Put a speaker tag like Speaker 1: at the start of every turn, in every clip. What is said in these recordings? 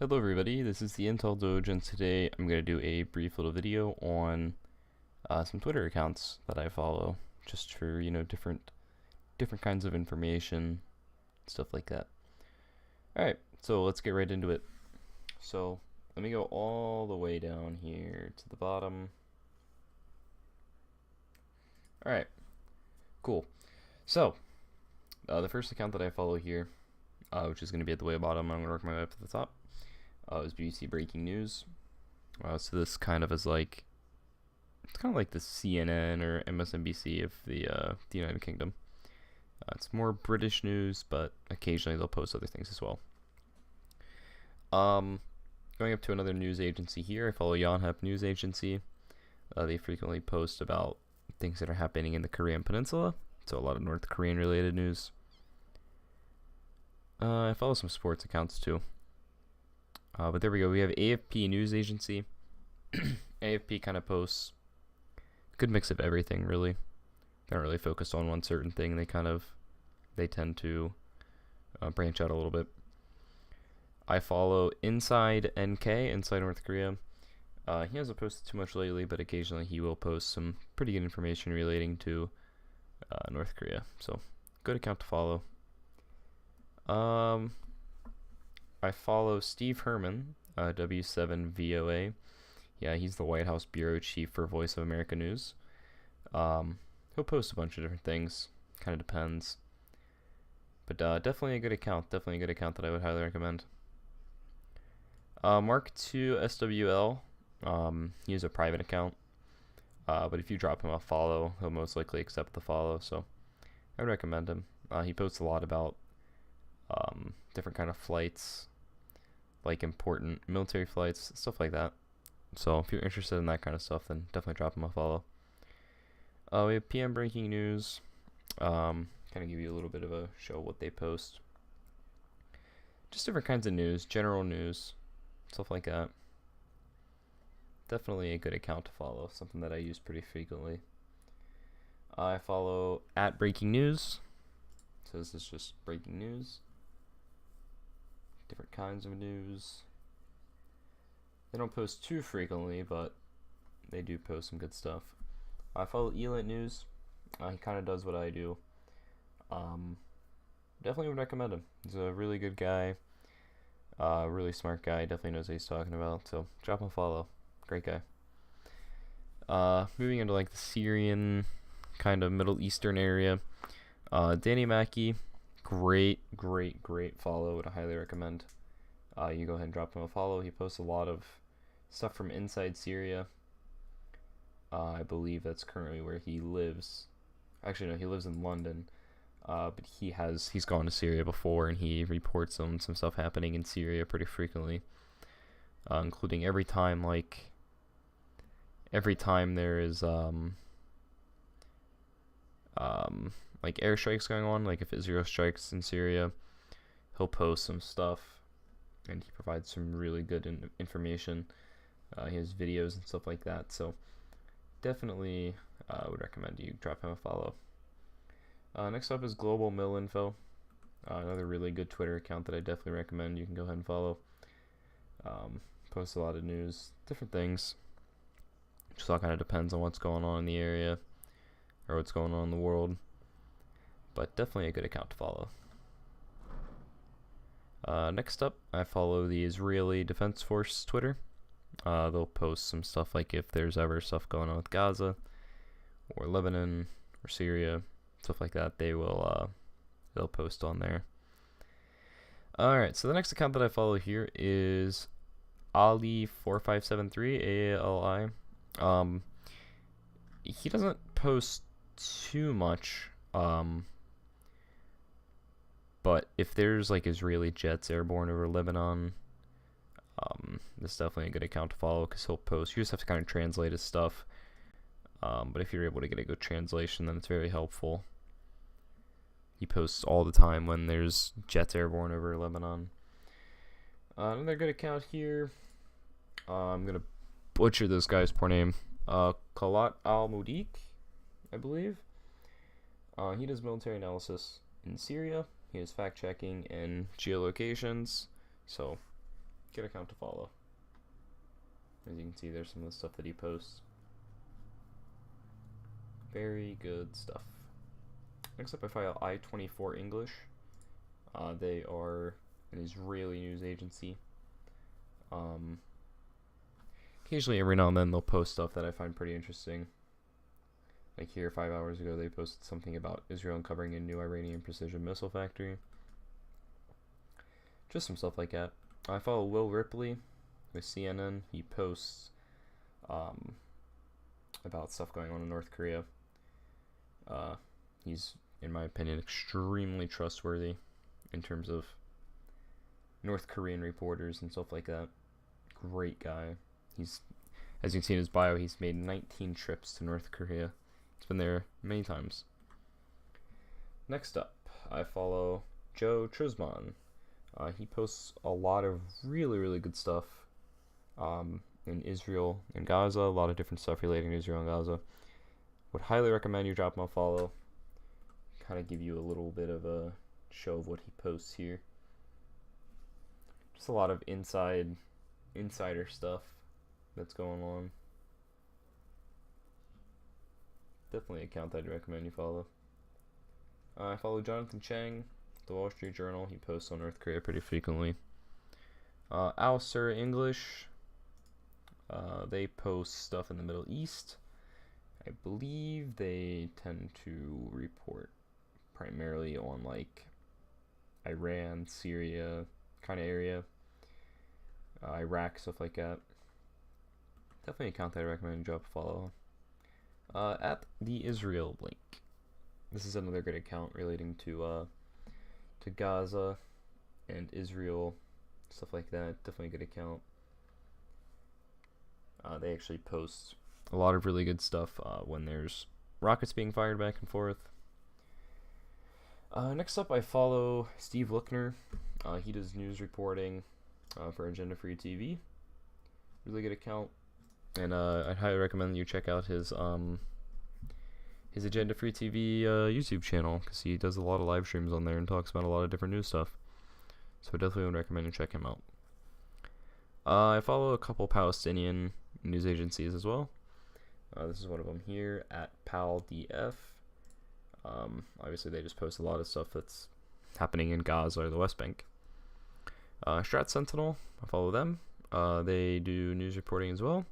Speaker 1: Hello everybody, this is the Intel Doge, and today I'm going to do a brief little video on some Twitter accounts that I follow, just for, different kinds of information, stuff like that. Alright, so let's get right into it. So, let me go all the way down here to the bottom. Alright, cool. So, the first account that I follow here, which is going to be at the way bottom, I'm going to work my way up to the top. Is BBC Breaking News. So this kind of is like, it's kind of like the CNN or MSNBC of the United Kingdom. It's more British news, but occasionally they'll post other things as well. Going up to another news agency here, I follow Yonhap News Agency. They frequently post about things that are happening in the Korean Peninsula, so a lot of North Korean related news. I follow some sports accounts too. But there we go. We have AFP News Agency. AFP kind of posts a good mix of everything, really. They're not really focused on one certain thing. They tend to branch out a little bit. I follow Inside NK, Inside North Korea. He hasn't posted too much lately, but occasionally he will post some pretty good information relating to North Korea. So, good account to follow. I follow Steve Herman, W7VOA. Yeah, he's the White House bureau chief for Voice of America News. He'll post a bunch of different things. Kind of depends. But definitely a good account. Definitely a good account that I would highly recommend. Mark 2 SWL. He has a private account. But if you drop him a follow, he'll most likely accept the follow. So I would recommend him. He posts a lot about different kind of flights, like important military flights, stuff like that. So if you're interested in that kind of stuff, then definitely drop them a follow. We have PM Breaking News. Kind of give you a little bit of a show what they post. Just different kinds of news, general news, stuff like that. Definitely a good account to follow, something that I use pretty frequently. I follow @BreakingNews. So this is just breaking news. Different kinds of news. They don't post too frequently, but they do post some good stuff. I follow Elant News. He kind of does what I do. Definitely would recommend him. He's a really good guy. Really smart guy. Definitely knows what he's talking about. So drop him a follow. Great guy. Moving into like the Syrian kind of Middle Eastern area. Danny Mackey. Great follow. Would I highly recommend. You go ahead and drop him a follow. He posts a lot of stuff from inside Syria. I believe that's currently where he lives. Actually, no, he lives in London. But he's gone to Syria before, and he reports on some stuff happening in Syria pretty frequently, including every time there is like airstrikes going on, like if Israel strikes in Syria, he'll post some stuff, and he provides some really good information. He has videos and stuff like that, so definitely would recommend you drop him a follow. Next up is Global Mill Info, another really good Twitter account that I definitely recommend you can go ahead and follow. Posts a lot of news, different things. Just all kind of depends on what's going on in the area or what's going on in the world. But definitely a good account to follow. Next up, I follow the Israeli Defense Force Twitter. They'll post some stuff like if there's ever stuff going on with Gaza or Lebanon or Syria, stuff like that. They'll post on there. Alright, so the next account that I follow here is Ali4573, AALI. He doesn't post too much. But if there's like Israeli jets airborne over Lebanon, this is definitely a good account to follow because he'll post. You just have to kind of translate his stuff. But if you're able to get a good translation, then it's very helpful. He posts all the time when there's jets airborne over Lebanon. Another good account here. I'm gonna butcher this guy's poor name. Khalat Al-Mudik, I believe. He does military analysis in Syria. He has fact checking and geolocations. So good account to follow. As you can see, there's some of the stuff that he posts. Very good stuff. Next up, I follow I-24 English. They are an Israeli news agency. Occasionally, every now and then, they'll post stuff that I find pretty interesting. Like here, 5 hours ago, they posted something about Israel uncovering a new Iranian precision missile factory. Just some stuff like that. I follow Will Ripley with CNN. He posts about stuff going on in North Korea. He's, in my opinion, extremely trustworthy in terms of North Korean reporters and stuff like that. Great guy. He's, as you can see in his bio, he's made 19 trips to North Korea. He's been there many times. Next up, I follow Joe Trisman. He posts a lot of really good stuff in Israel and Gaza, a lot of different stuff relating to Israel and Gaza. Would highly recommend you drop him a follow. Kind of give you a little bit of a show of what he posts here. Just a lot of insider stuff that's going on. Definitely an account that I'd recommend you follow. I follow Jonathan Chang, the Wall Street Journal. He posts on North Korea pretty frequently. Al Sur English. They post stuff in the Middle East. I believe they tend to report primarily on like Iran, Syria kind of area, Iraq, stuff like that. Definitely an account that I recommend you drop a follow on. At the Israel link. This is another good account relating to Gaza and Israel, stuff like that. Definitely a good account. They actually post a lot of really good stuff when there's rockets being fired back and forth. Next up, I follow Steve Lookner. He does news reporting for Agenda Free TV. Really good account, and I'd highly recommend you check out his Agenda Free TV YouTube channel, because he does a lot of live streams on there and talks about a lot of different news stuff. So I definitely would recommend you check him out. I follow a couple Palestinian news agencies as well. This is one of them here, at PalDF. Obviously, they just post a lot of stuff that's happening in Gaza or the West Bank. Strat Sentinel, I follow them. They do news reporting as well.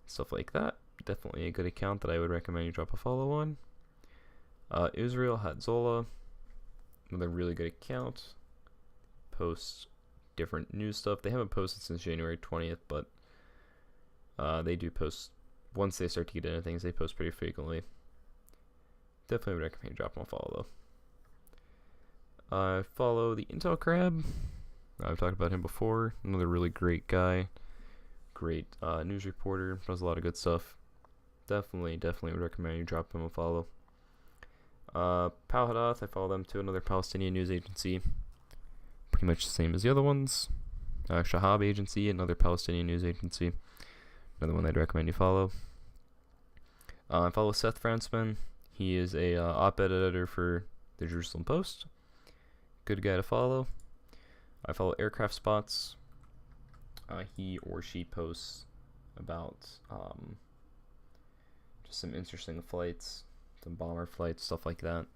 Speaker 1: Stuff like that. Definitely a good account that I would recommend you drop a follow on. Israel Hatzola, another really good account. Posts different news stuff. They haven't posted since January 20th, but they do post. Once they start to get into things, they post pretty frequently. Definitely would recommend you drop them a follow, though. I follow the Intel Crab. I've talked about him before. Another really great guy. Great news reporter. Does a lot of good stuff. Definitely would recommend you drop him a follow. Pal Hadath, I follow them too. Another Palestinian news agency. Pretty much the same as the other ones. Shahab Agency, another Palestinian news agency. Another one I'd recommend you follow. I follow Seth Frantzman. He is a op-ed editor for the Jerusalem Post. Good guy to follow. I follow Aircraft Spots. He or she posts about just some interesting flights, some bomber flights, stuff like that.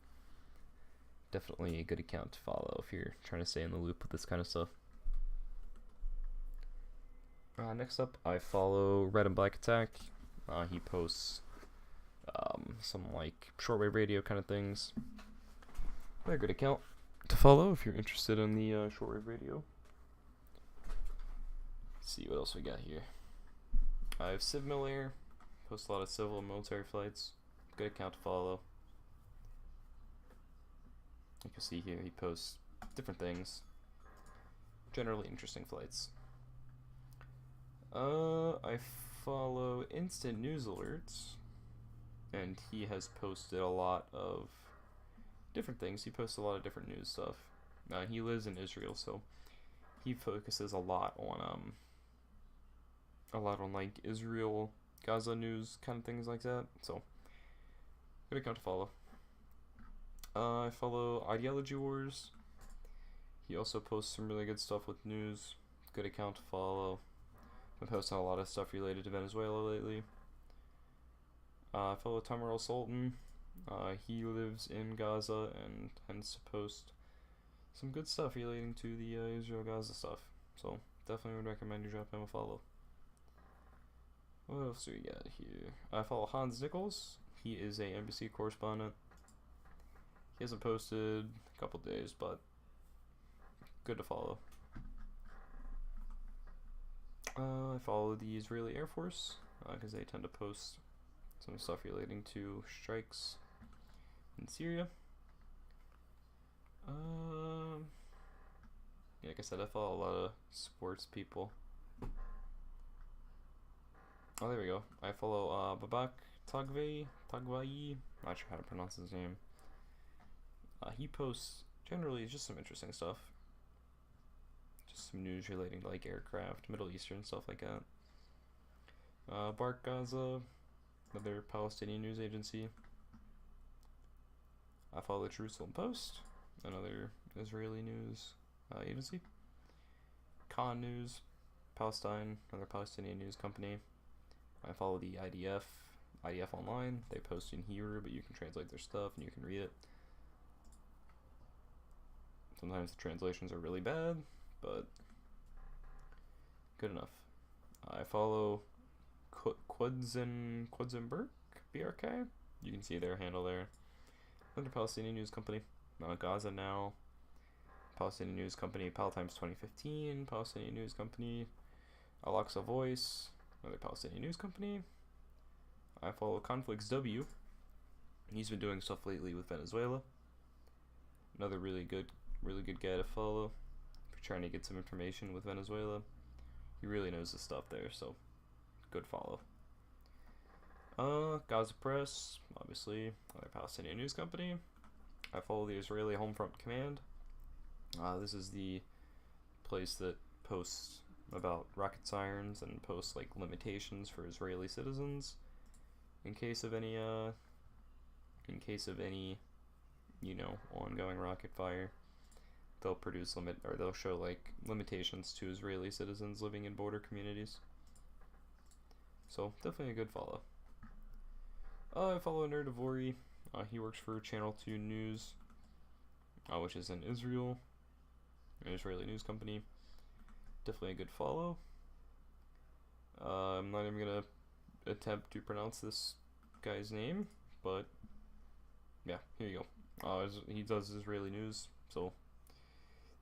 Speaker 1: Definitely a good account to follow if you're trying to stay in the loop with this kind of stuff. Next up, I follow Red and Black Attack. He posts some like shortwave radio kind of things. Very good account to follow if you're interested in the shortwave radio. Let's see what else we got here. I have Civ Miller. Posts a lot of civil and military flights. Good account to follow. You can see here he posts different things. Generally interesting flights. I follow Instant News Alerts, and he has posted a lot of different things. He posts a lot of different news stuff. He lives in Israel, so he focuses a lot on like Israel, Gaza news, kind of things like that. So good account to follow. I follow Ideology Wars. He also posts some really good stuff with news. good account to follow. Been posting a lot of stuff related to Venezuela lately. I follow Tamaral Sultan. He lives in Gaza and tends to post some good stuff relating to the Israel-Gaza stuff. So definitely would recommend you drop him a follow. What else do we got here? I follow Hans Nichols. He is a NBC correspondent. He hasn't posted a couple days, but good to follow. I follow the Israeli Air Force because they tend to post some stuff relating to strikes in Syria. Yeah, like I said, I follow a lot of sports people. Oh, there we go. I follow Babak Tagvai. Not sure how to pronounce his name. He posts generally just some interesting stuff. Just some news relating to like aircraft, Middle Eastern stuff like that. Bark Gaza, another Palestinian news agency. I follow the Jerusalem Post, another Israeli news agency. Khan News, Palestine, another Palestinian news company. I follow the IDF Online. They post in Hebrew, but you can translate their stuff and you can read it. Sometimes the translations are really bad, but good enough. I follow Quedzinburg, BRK. You can see their handle there. Another Palestinian news company. Gaza Now, Palestinian news company. Palatimes 2015, Palestinian news company. Al-Aqsa Voice, another Palestinian news company. I follow Conflicts W. He's been doing stuff lately with Venezuela. Another really good guy to follow if you're trying to get some information with Venezuela. He really knows the stuff there, so good follow. Gaza Press, obviously, another Palestinian news company. I follow the Israeli Homefront Command. This is the place that posts about rocket sirens and posts like limitations for Israeli citizens in case of any ongoing rocket fire. They'll they'll show like limitations to Israeli citizens living in border communities. So definitely a good follow. I follow Nerdivori. He works for Channel 2 News, which is in Israel, an Israeli news company. Definitely a good follow. I'm not even gonna attempt to pronounce this guy's name, but yeah, here you go. He does Israeli news, so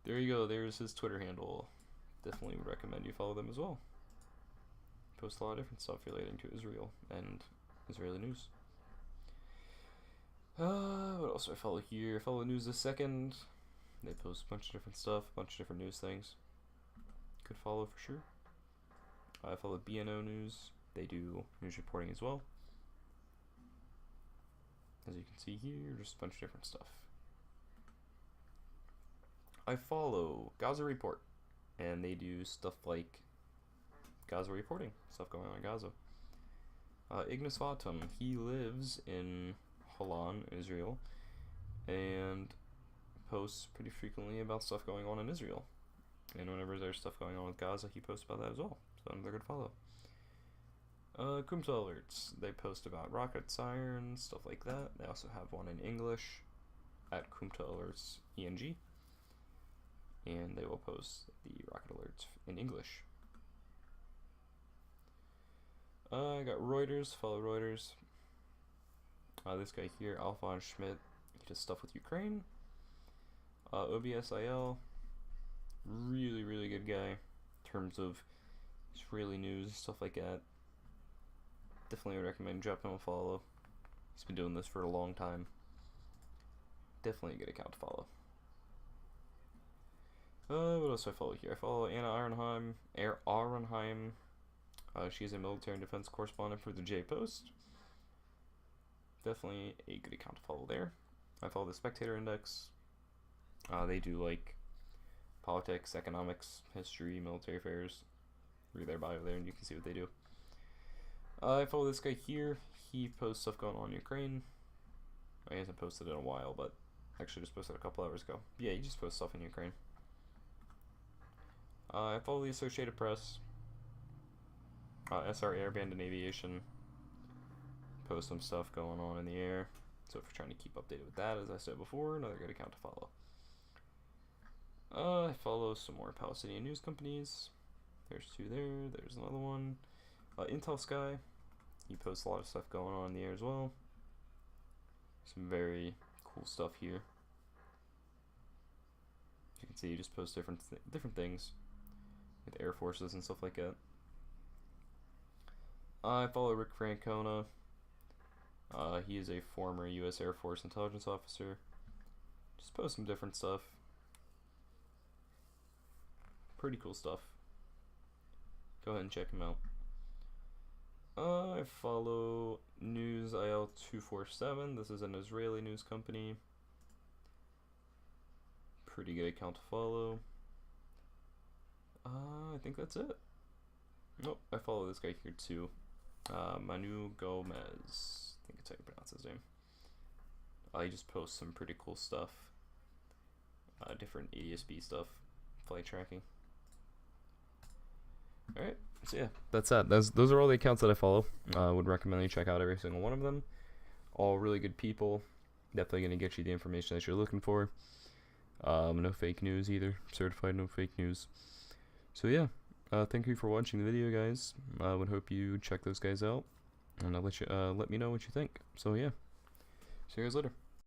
Speaker 1: there you go. There's his Twitter handle. Definitely would recommend you follow them as well. Post a lot of different stuff relating to Israel and Israeli news. What else do I follow here? I follow News This Second. They post a bunch of different stuff, a bunch of different news things. Good follow for sure. I follow BNO News. They do news reporting as well. As you can see here, just a bunch of different stuff. I follow Gaza Report, and they do stuff like Gaza reporting, stuff going on in Gaza. Ignas Vatum, he lives in Holon, Israel, and posts pretty frequently about stuff going on in Israel. And whenever there's stuff going on with Gaza, he posts about that as well. So another good follow. Kumta Alerts, they post about rocket sirens, stuff like that. They also have one in English at Kumta Alerts ENG. And they will post the rocket alerts in English. I got Reuters, follow Reuters. This guy here, Alphonse Schmidt, he does stuff with Ukraine. OBSIL, really good guy in terms of Israeli news, stuff like that. Definitely would recommend dropping him a follow. He's been doing this for a long time. Definitely a good account to follow. What else do I follow here? I follow Anna Aronheim. She's a military and defense correspondent for the J Post. Definitely a good account to follow there. I follow the Spectator Index. They do like politics, economics, history, military affairs. Read their bio there and you can see what they do. I follow this guy here. He posts stuff going on in Ukraine. He hasn't posted in a while, but actually just posted a couple hours ago. Yeah, he just posts stuff in Ukraine. I follow the Associated Press, SR Airband and Aviation. Post some stuff going on in the air. So if you're trying to keep updated with that, as I said before, another good account to follow. I follow some more Palestinian news companies. There's two there. There's another one. Intel Sky. He posts a lot of stuff going on in the air as well. Some very cool stuff here. As you can see, he just posts different things with Air Forces and stuff like that. I follow Rick Francona. He is a former U.S. Air Force intelligence officer. Just post some different stuff. Pretty cool stuff. Go ahead and check him out. I follow News IL-247. This is an Israeli news company. Pretty good account to follow. I think that's it. Nope, I follow this guy here too. Manu Gomez. I think that's how you pronounce his name. He just posts some pretty cool stuff. Different ADSB stuff. Flight tracking. Alright, so yeah, that's that. Those are all the accounts that I follow. I would recommend you check out every single one of them. All really good people. Definitely going to get you the information that you're looking for. No fake news either. Certified no fake news. So yeah, thank you for watching the video, guys. I would hope you check those guys out, and I'll let me know what you think. So yeah, see you guys later.